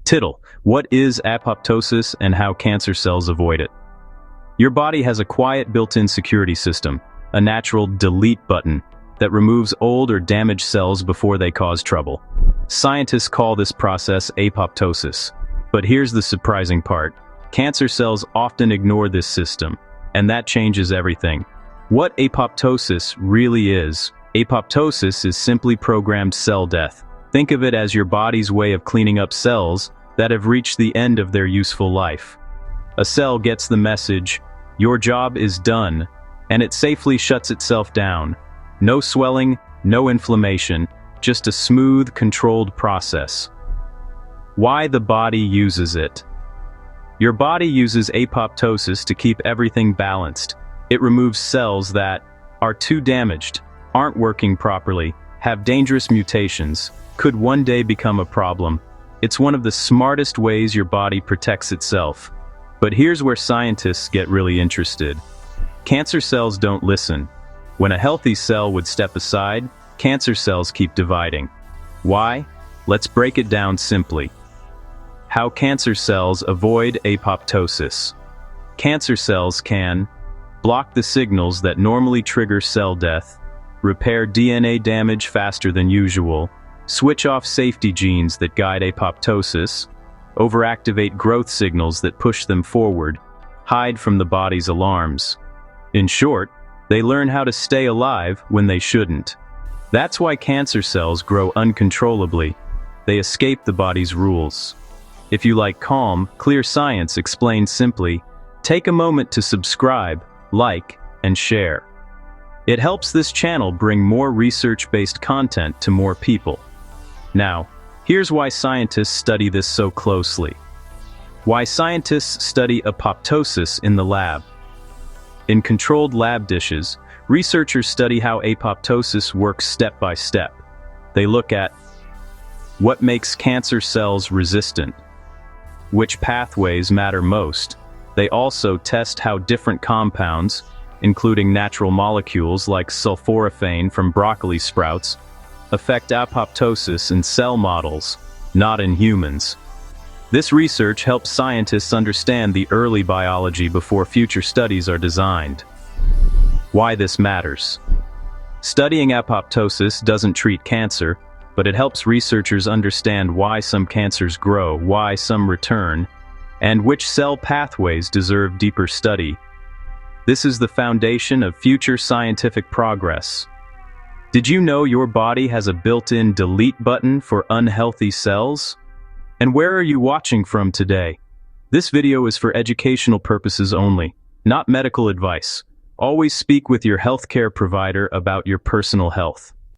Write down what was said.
Tittle, what is apoptosis and how cancer cells avoid it? Your body has a quiet built-in security system, a natural delete button that removes old or damaged cells before they cause trouble. Scientists call this process apoptosis. But here's the surprising part. Cancer cells often ignore this system, and that changes everything. What apoptosis really is? Apoptosis is simply programmed cell death. Think of it as your body's way of cleaning up cells that have reached the end of their useful life. A cell gets the message, your job is done, and it safely shuts itself down. No swelling, no inflammation, just a smooth, controlled process. Why the body uses it? Your body uses apoptosis to keep everything balanced. It removes cells that are too damaged, aren't working properly, have dangerous mutations, could one day become a problem. It's one of the smartest ways your body protects itself. But here's where scientists get really interested. Cancer cells don't listen. When a healthy cell would step aside, cancer cells keep dividing. Why? Let's break it down simply. How cancer cells avoid apoptosis. Cancer cells can block the signals that normally trigger cell death, repair DNA damage faster than usual, switch off safety genes that guide apoptosis, overactivate growth signals that push them forward, hide from the body's alarms. In short, they learn how to stay alive when they shouldn't. That's why cancer cells grow uncontrollably. They escape the body's rules. If you like calm, clear science explained simply, take a moment to subscribe, like, and share. It helps this channel bring more research-based content to more people. Now, here's why scientists study this so closely. Why scientists study apoptosis in the lab. In controlled lab dishes, researchers study how apoptosis works step by step. They look at what makes cancer cells resistant, which pathways matter most. They also test how different compounds, including natural molecules like sulforaphane from broccoli sprouts, affect apoptosis in cell models, not in humans. This research helps scientists understand the early biology before future studies are designed. Why this matters. Studying apoptosis doesn't treat cancer, but it helps researchers understand why some cancers grow, why some return, and which cell pathways deserve deeper study. This is the foundation of future scientific progress. Did you know your body has a built-in delete button for unhealthy cells? And where are you watching from today? This video is for educational purposes only, not medical advice. Always speak with your healthcare provider about your personal health.